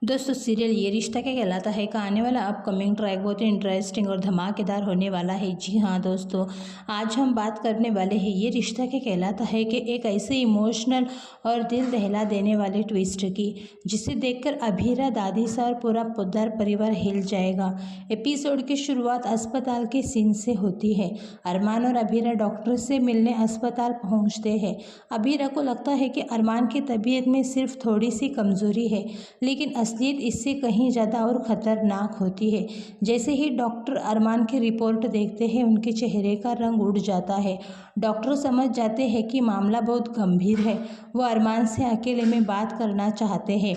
दोस्तों सीरियल ये रिश्ता क्या कहलाता है का आने वाला अपकमिंग ट्रैक बहुत ही इंटरेस्टिंग और धमाकेदार होने वाला है। जी हाँ दोस्तों, आज हम बात करने वाले हैं ये रिश्ता क्या कहलाता है कि एक ऐसे इमोशनल और दिल दहला देने वाले ट्विस्ट की जिसे देखकर अभीरा, दादीसा और पूरा पोद्दार परिवार हिल जाएगा। एपिसोड की शुरुआत अस्पताल के सीन से होती है। अरमान और अभीरा डॉक्टर से मिलने अस्पताल पहुँचते हैं। अभीरा को लगता है कि अरमान की तबीयत में सिर्फ थोड़ी सी कमज़ोरी है, लेकिन असलियत इससे कहीं ज़्यादा और ख़तरनाक होती है। जैसे ही डॉक्टर अरमान की रिपोर्ट देखते हैं, उनके चेहरे का रंग उड़ जाता है। डॉक्टर समझ जाते हैं कि मामला बहुत गंभीर है। वो अरमान से अकेले में बात करना चाहते हैं।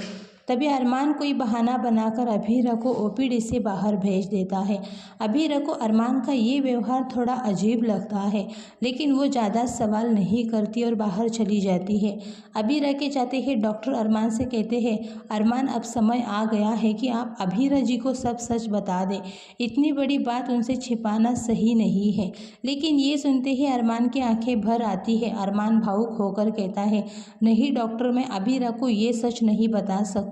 तभी अरमान कोई बहाना बनाकर अभीरा को ओपीडी से बाहर भेज देता है। अभीरा को अरमान का ये व्यवहार थोड़ा अजीब लगता है, लेकिन वो ज़्यादा सवाल नहीं करती और बाहर चली जाती है। अभीरा के जाते ही डॉक्टर अरमान से कहते हैं, अरमान अब समय आ गया है कि आप अभीरा जी को सब सच बता दें। इतनी बड़ी बात उनसे छिपाना सही नहीं है। लेकिन ये सुनते ही अरमान की आंखें भर आती है। अरमान भावुक होकर कहता है, नहीं डॉक्टर, मैं अभीरा को ये सच नहीं बता सकता।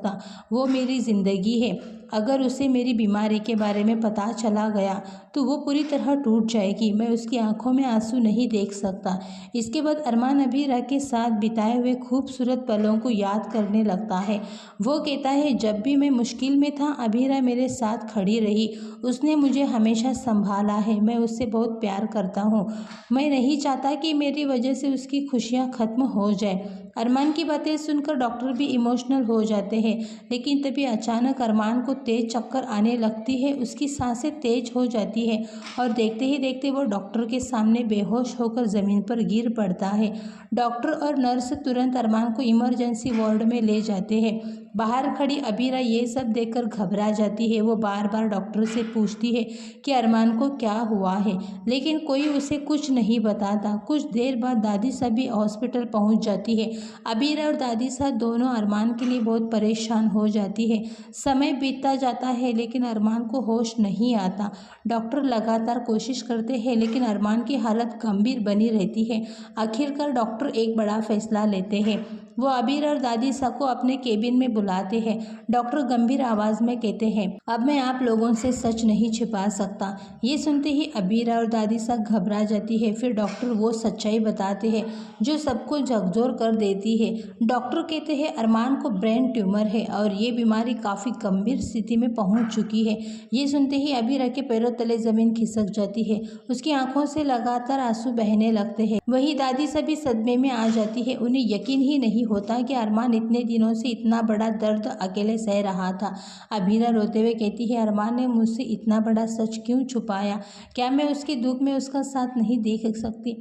वो मेरी ज़िंदगी है। अगर उसे मेरी बीमारी के बारे में पता चला गया तो वो पूरी तरह टूट जाएगी। मैं उसकी आंखों में आंसू नहीं देख सकता। इसके बाद अरमान अभीरा के साथ बिताए हुए खूबसूरत पलों को याद करने लगता है। वो कहता है, जब भी मैं मुश्किल में था अभीरा मेरे साथ खड़ी रही। उसने मुझे हमेशा संभाला है। मैं उससे बहुत प्यार करता हूँ। मैं नहीं चाहता कि मेरी वजह से उसकी खुशियाँ ख़त्म हो जाए। अरमान की बातें सुनकर डॉक्टर भी इमोशनल हो जाते हैं। लेकिन तभी अचानक अरमान को तेज चक्कर आने लगती है। उसकी सांसें तेज हो जाती है और देखते ही देखते वो डॉक्टर के सामने बेहोश होकर ज़मीन पर गिर पड़ता है। डॉक्टर और नर्स तुरंत अरमान को इमरजेंसी वार्ड में ले जाते हैं। बाहर खड़ी अबीरा ये सब देखकर घबरा जाती है। वो बार बार डॉक्टर से पूछती है कि अरमान को क्या हुआ है, लेकिन कोई उसे कुछ नहीं बताता। कुछ देर बाद दादीसा भी हॉस्पिटल पहुंच जाती है। अबीरा और दादीसा दोनों अरमान के लिए बहुत परेशान हो जाती है। समय बीतता जाता है, लेकिन अरमान को होश नहीं आता। डॉक्टर लगातार कोशिश करते हैं, लेकिन अरमान की हालत गंभीर बनी रहती है। आखिरकार डॉक्टर एक बड़ा फैसला लेते हैं। वो अबीर और दादीसा को अपने केबिन में बुलाते हैं। डॉक्टर गंभीर आवाज़ में कहते हैं, अब मैं आप लोगों से सच नहीं छिपा सकता। ये सुनते ही अबीरा और दादीसा घबरा जाती है। फिर डॉक्टर वो सच्चाई बताते हैं जो सबको झकझोर कर देती है। डॉक्टर कहते हैं, अरमान को ब्रेन ट्यूमर है और ये बीमारी काफ़ी गंभीर स्थिति में पहुंच चुकी है। ये सुनते ही अबीरा के पैरों तले ज़मीन खिसक जाती है। उसकी आंखों से लगातार आंसू बहने लगते हैं। वही दादीसा भी सदमे में आ जाती है। उन्हें यकीन ही नहीं होता कि अरमान इतने दिनों से इतना बड़ा दर्द अकेले सह रहा था। अबीरा रोते हुए कहती है, अरमान ने मुझसे इतना बड़ा सच क्यों छुपाया? क्या मैं उसके दुख में उसका साथ नहीं देख सकती?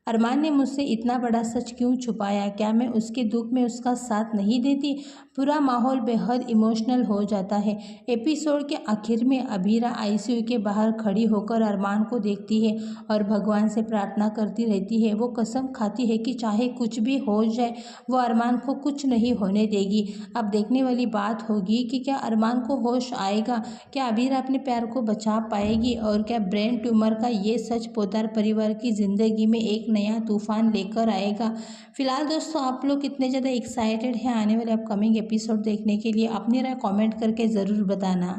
अरमान ने मुझसे इतना बड़ा सच क्यों छुपाया? क्या मैं उसके दुख में उसका साथ नहीं देती? पूरा माहौल बेहद इमोशनल हो जाता है। एपिसोड के आखिर में अबीरा आईसीयू के बाहर खड़ी होकर अरमान को देखती है और भगवान से प्रार्थना करती रहती है। वो कसम खाती है कि चाहे कुछ भी हो जाए, वो अरमान को कुछ नहीं होने देगी। अब देखने वाली बात होगी कि क्या अरमान को होश आएगा, क्या अबीरा अपने प्यार को बचा पाएगी और क्या ब्रेन ट्यूमर का ये सच पोद्दार परिवार की ज़िंदगी में एक नया तूफान लेकर आएगा। फिलहाल दोस्तों, आप लोग कितने ज़्यादा एक्साइटेड हैं आने वाले अपकमिंग एपिसोड देखने के लिए? अपनी राय कमेंट करके ज़रूर बताना।